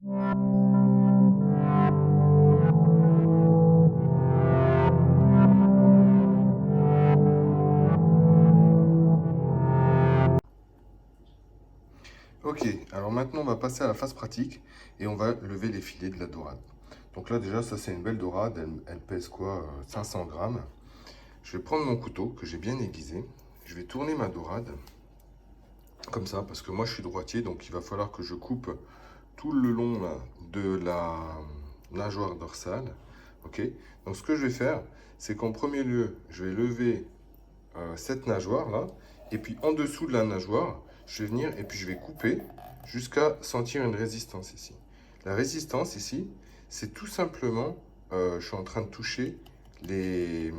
Ok, alors maintenant on va passer à la phase pratique et on va lever les filets de la dorade. Donc là déjà ça c'est une belle dorade, elle pèse quoi 500 grammes. Je vais prendre mon couteau que j'ai bien aiguisé, je vais tourner ma dorade comme ça parce que moi je suis droitier donc il va falloir que je coupe tout le long là, de la nageoire dorsale. Ok, donc ce que je vais faire c'est qu'en premier lieu je vais lever cette nageoire là et puis en dessous de la nageoire je vais venir et puis je vais couper jusqu'à sentir une résistance ici. La résistance ici c'est tout simplement je suis en train de toucher les,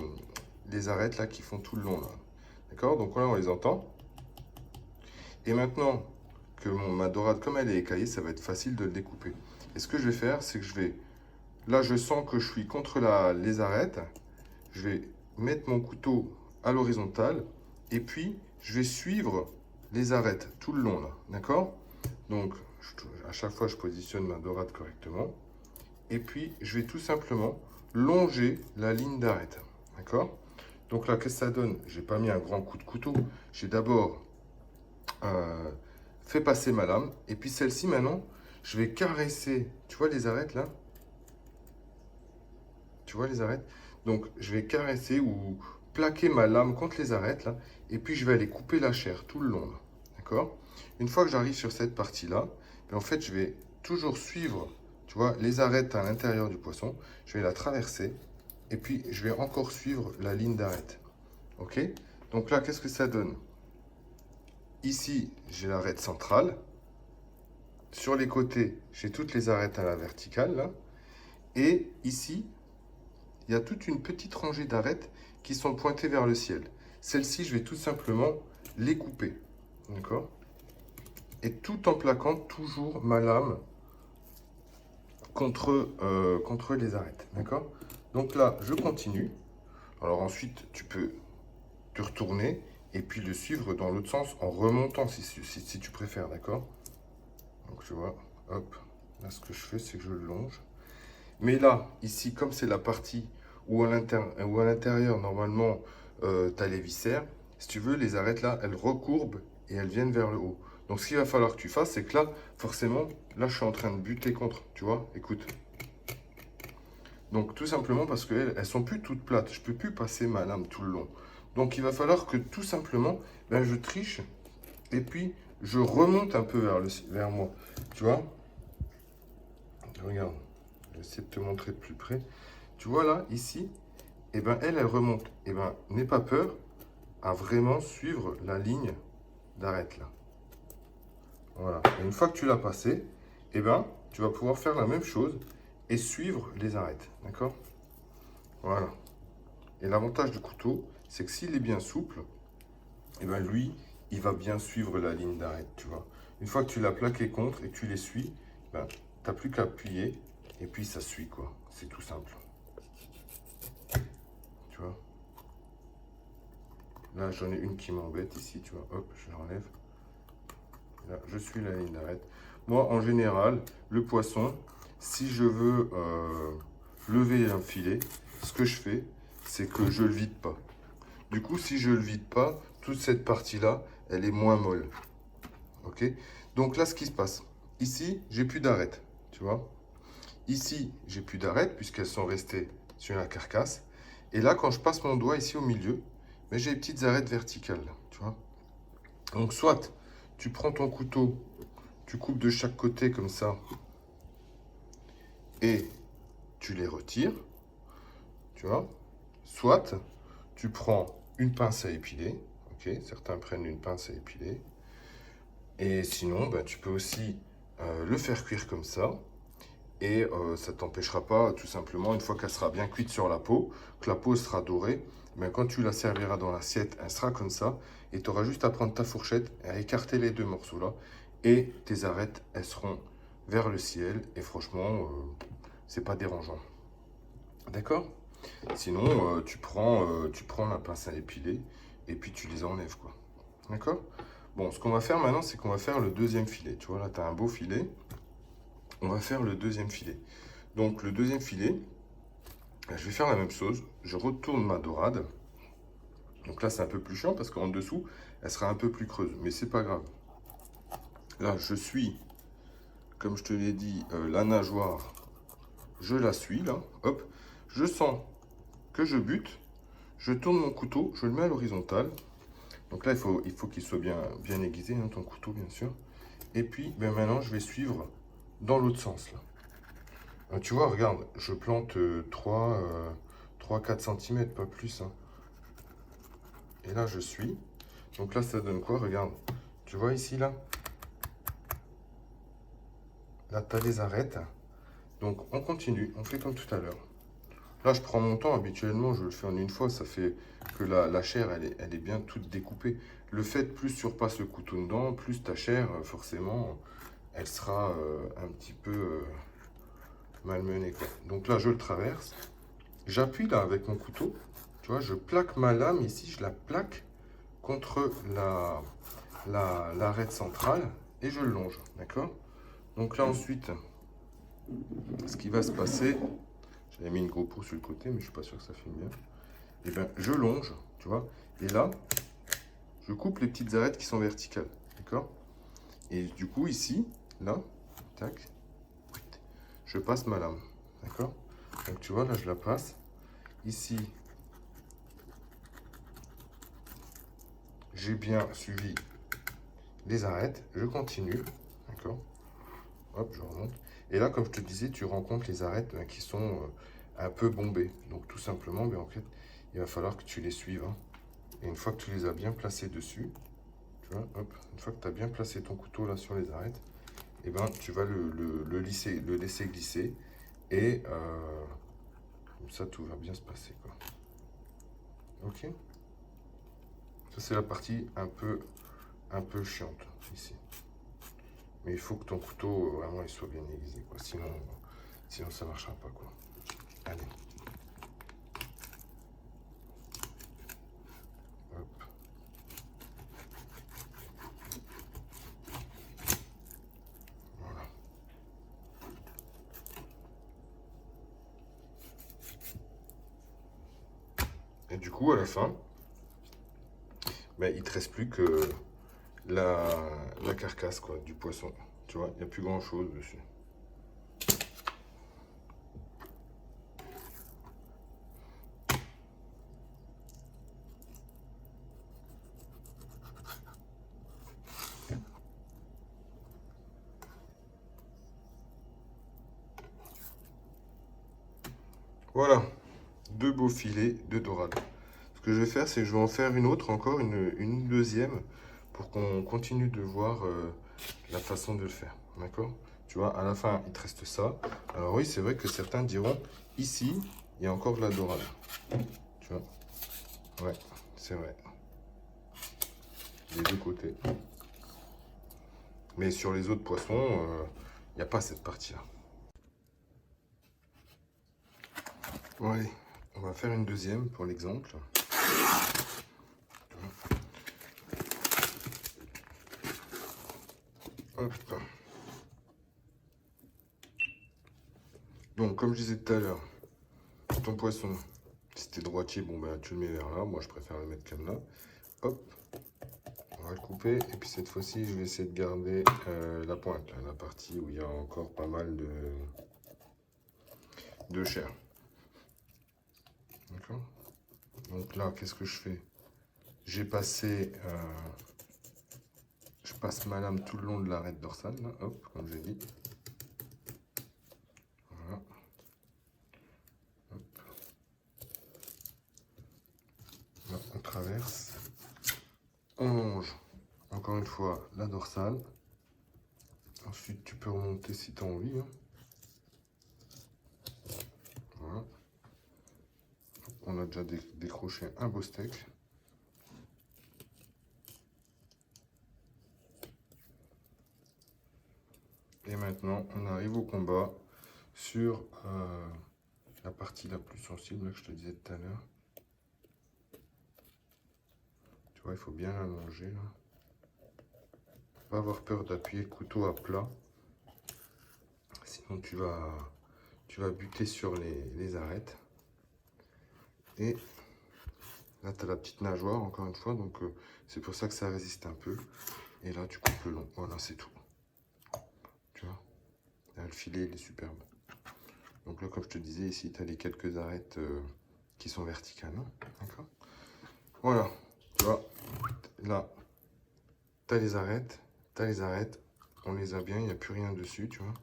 les arêtes là qui font tout le long là. D'accord, donc là on les entend. Et maintenant que ma dorade comme elle est écaillée, ça va être facile de le découper. Et ce que je vais faire c'est que je vais, là je sens que je suis contre les arêtes, je vais mettre mon couteau à l'horizontale et puis je vais suivre les arêtes tout le long là, d'accord? Donc à chaque fois je positionne ma dorade correctement et puis je vais tout simplement longer la ligne d'arête, d'accord? Donc là qu'est-ce que ça donne? J'ai pas mis un grand coup de couteau, j'ai d'abord fait passer ma lame et puis celle-ci maintenant je vais caresser, tu vois les arêtes là? Tu vois les arêtes? Donc je vais caresser ou plaquer ma lame contre les arêtes là, et puis je vais aller couper la chair tout le long. D'accord? Une fois que j'arrive sur cette partie-là, en fait je vais toujours suivre, tu vois, les arêtes à l'intérieur du poisson. Je vais la traverser et puis je vais encore suivre la ligne d'arête. Ok? Donc là, qu'est-ce que ça donne? Ici, j'ai l'arête centrale. Sur les côtés, j'ai toutes les arêtes à la verticale là. Et ici, il y a toute une petite rangée d'arêtes qui sont pointées vers le ciel. Celles-ci, je vais tout simplement les couper. D'accord? Et tout en plaquant toujours ma lame contre les arêtes. D'accord? Donc là, je continue. Alors ensuite, tu peux te retourner et puis le suivre dans l'autre sens en remontant si tu préfères. D'accord? Donc tu vois, hop. Là, ce que je fais, c'est que je le longe. Mais là, ici, comme c'est la partie où à l'intérieur, normalement, tu as les viscères, si tu veux, les arêtes là, elles recourbent et elles viennent vers le haut. Donc ce qu'il va falloir que tu fasses, c'est que là, forcément, là, je suis en train de buter contre, tu vois, écoute. Donc tout simplement parce qu'elles elles sont plus toutes plates, je peux plus passer ma lame tout le long. Donc il va falloir que tout simplement, ben, je triche et puis je remonte un peu vers moi, tu vois. Regarde, je vais essayer de te montrer de plus près. Tu vois là, ici, et ben elle remonte. Et ben n'aie pas peur à vraiment suivre la ligne d'arête là. Voilà. Et une fois que tu l'as passé, et ben tu vas pouvoir faire la même chose et suivre les arêtes. D'accord? Voilà. Et l'avantage du couteau, c'est que s'il est bien souple, et ben lui, il va bien suivre la ligne d'arête, tu vois. Une fois que tu l'as plaqué contre et que tu les suis, ben, tu n'as plus qu'à appuyer et puis ça suit quoi. C'est tout simple. Tu vois? Là, j'en ai une qui m'embête ici, tu vois. Hop, je l'enlève. Là, je suis la ligne d'arête. Moi, en général, le poisson, si je veux lever un filet, ce que je fais, c'est que je ne le vide pas. Du coup, si je ne le vide pas, toute cette partie-là, elle est moins molle. Ok? Donc là, ce qui se passe, ici, j'ai plus d'arête, tu vois. Ici, j'ai plus d'arête puisqu'elles sont restées sur la carcasse. Et là, quand je passe mon doigt ici au milieu, mais j'ai les petites arêtes verticales, tu vois. Donc, soit tu prends ton couteau, tu coupes de chaque côté comme ça, et tu les retires, tu vois. Soit tu prends une pince à épiler, ok, certains prennent une pince à épiler. Et sinon, bah, tu peux aussi le faire cuire comme ça. Et ça ne t'empêchera pas, tout simplement, une fois qu'elle sera bien cuite sur la peau, que la peau sera dorée, mais quand tu la serviras dans l'assiette, elle sera comme ça. Et tu auras juste à prendre ta fourchette et à écarter les deux morceaux là. Et tes arêtes, elles seront vers le ciel. Et franchement, c'est pas dérangeant. D'accord? Sinon, tu prends la pince à épiler et puis tu les enlèves, quoi. D'accord? Bon, ce qu'on va faire maintenant, c'est qu'on va faire le deuxième filet. Tu vois, là, tu as un beau filet. on va faire le deuxième filet. Donc le deuxième filet, je vais faire la même chose. Je retourne ma dorade. Donc là, c'est un peu plus chiant parce qu'en dessous, elle sera un peu plus creuse. Mais c'est pas grave. Là, je suis, comme je te l'ai dit, la nageoire. Je la suis, là. Hop. Je sens que je bute. Je tourne mon couteau. Je le mets à l'horizontale. Donc là, il faut qu'il soit bien aiguisé, hein, ton couteau, bien sûr. Et puis, ben maintenant, je vais suivre dans l'autre sens, là. Tu vois, regarde, je plante 3-4 cm, pas plus, hein. Et là, je suis. Donc là, ça donne quoi? Regarde. Tu vois ici, là? Là, tu as les arêtes. Donc, on continue. On fait comme tout à l'heure. Là, je prends mon temps. Habituellement, je le fais en une fois. Ça fait que la chair, elle est bien toute découpée. Le fait, plus tu repasses le couteau dedans, plus ta chair, forcément, elle sera un petit peu malmenée, quoi. Donc là, je le traverse. J'appuie là avec mon couteau. Tu vois, je plaque ma lame ici. Je la plaque contre l'arête centrale et je le longe, d'accord? Donc là ensuite, ce qui va se passer, j'avais mis une GoPro sur le côté, mais je suis pas sûr que ça filme bien. Et bien, je longe, tu vois, et là, je coupe les petites arêtes qui sont verticales, d'accord? Et du coup ici, là, tac, je passe ma lame, d'accord? Donc tu vois, là je la passe. Ici, j'ai bien suivi les arêtes, je continue, d'accord? Hop, je remonte. Et là, comme je te disais, tu rencontres les arêtes qui sont un peu bombées. Donc tout simplement, en fait, il va falloir que tu les suives, hein. Et une fois que tu les as bien placées dessus, tu vois, hop, une fois que tu as bien placé ton couteau là sur les arêtes, et ben tu vas le laisser glisser. Et comme ça, tout va bien se passer, quoi. Ok? Ça, c'est la partie un peu chiante ici. Mais il faut que ton couteau, vraiment, il soit bien aiguisé, quoi. Sinon ça ne marchera pas, quoi. Allez. Hop. Voilà. Et du coup, à la fin, ben, il ne te reste plus que la carcasse, quoi, du poisson. Tu vois, il n'y a plus grand chose dessus. Voilà, deux beaux filets de dorade. Ce que je vais faire, c'est que je vais en faire une autre, encore une deuxième, pour qu'on continue de voir la façon de le faire. D'accord? Tu vois, à la fin, il te reste ça. Alors oui, c'est vrai que certains diront, ici, il y a encore de la dorade. Tu vois? Ouais, c'est vrai. Des deux côtés. Mais sur les autres poissons, il n'y a pas cette partie-là. Bon, allez, on va faire une deuxième pour l'exemple. Hop. Donc, comme je disais tout à l'heure, ton poisson, si t'es droitier, bon ben tu le mets vers là. Moi, je préfère le mettre comme là. Hop, on va le couper. Et puis cette fois-ci, je vais essayer de garder la pointe, là, la partie où il y a encore pas mal de chair. D'accord? Donc là, qu'est-ce que je fais? J'ai passé, je passe ma lame tout le long de l'arête dorsale, là, hop, comme j'ai dit. Voilà. Hop. Là, on traverse. On longe, encore une fois, la dorsale. Ensuite, tu peux remonter si tu as envie, hein. Voilà. On a déjà décroché un beau steak. Et maintenant, on arrive au combat sur la partie la plus sensible que je te disais tout à l'heure. Tu vois, il faut bien l'allonger là. Pas avoir peur d'appuyer le couteau à plat. Sinon, tu vas buter sur les arêtes. Et là, tu as la petite nageoire, encore une fois. Donc, c'est pour ça que ça résiste un peu. Et là, tu coupes le long. Voilà, c'est tout. Tu vois, là, le filet, il est superbe. Donc là, comme je te disais, ici, tu as les quelques arêtes qui sont verticales. D'accord. Voilà. Tu vois, là, tu as les arêtes. Tu as les arêtes. On les a bien. Il n'y a plus rien dessus, tu vois.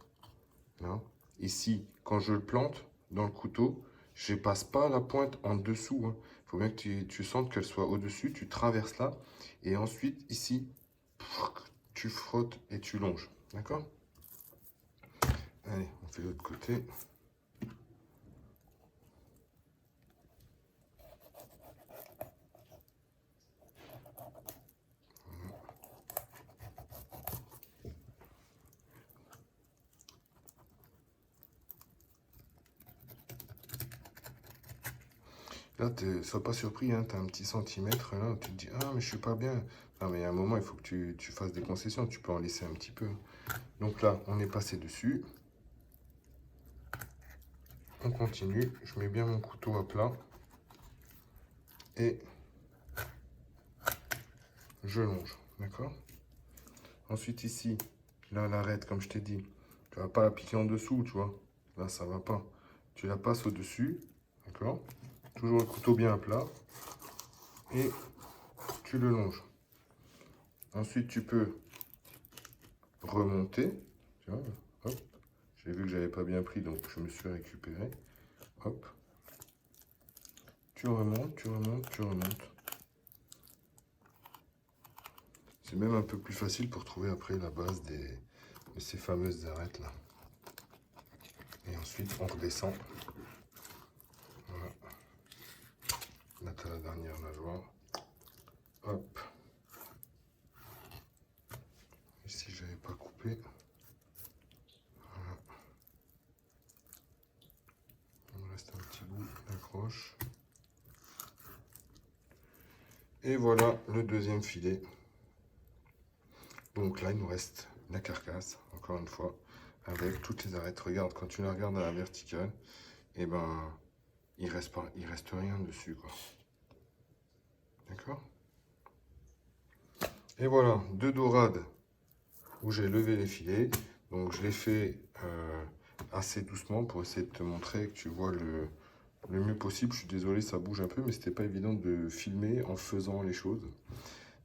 Là. Ici, quand je le plante dans le couteau, je ne passe pas la pointe en dessous. Il faut bien que tu sentes qu'elle soit au-dessus. Tu traverses là. Et ensuite, ici, tu frottes et tu longes. D'accord? Allez, on fait l'autre côté. Là, sois pas surpris, hein, tu as un petit centimètre là où tu te dis ah, mais je suis pas bien. Non, mais à un moment, il faut que tu fasses des concessions. Tu peux en laisser un petit peu. Donc là, on est passé dessus. On continue. Je mets bien mon couteau à plat. Et je longe. D'accord? Ensuite, ici, là, l'arête, comme je t'ai dit, tu vas pas la piquer en dessous, tu vois. Là, ça va pas. Tu la passes au-dessus. D'accord? Toujours le couteau bien à plat. Et tu le longes. Ensuite, tu peux remonter. Tu vois, hop. J'ai vu que j'avais pas bien pris, donc je me suis récupéré. Hop. Tu remontes, tu remontes, tu remontes. C'est même un peu plus facile pour trouver après la base de ces fameuses arêtes là. Et ensuite, on redescend. Voilà. Là, tu as la dernière nageoire. Hop. Ici, j'avais pas coupé. Voilà. Il me reste un petit bout d'accroche. Et voilà le deuxième filet. Donc là, il nous reste la carcasse, encore une fois, avec toutes les arêtes. Regarde, quand tu la regardes à la verticale, et ben, il reste rien dessus, quoi. D'accord? Et voilà, deux dorades où j'ai levé les filets. Donc je l'ai fait assez doucement pour essayer de te montrer que tu vois le mieux possible. Je suis désolé, ça bouge un peu, mais c'était pas évident de filmer en faisant les choses.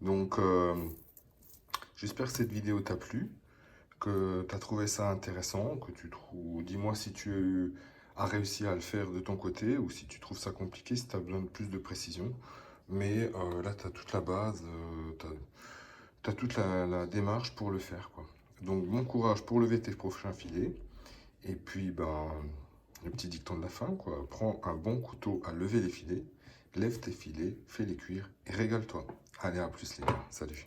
Donc j'espère que cette vidéo t'a plu, que tu as trouvé ça intéressant, que tu trouves. Dis-moi si tu as réussi à le faire de ton côté ou si tu trouves ça compliqué, si tu as besoin de plus de précision. Mais là, tu as toute la base, tu as toute la démarche pour le faire, quoi. Donc, bon courage pour lever tes prochains filets. Et puis, ben, le petit dicton de la fin, quoi. Prends un bon couteau à lever les filets, lève tes filets, fais-les cuire et régale-toi. Allez, à plus les gars. Salut.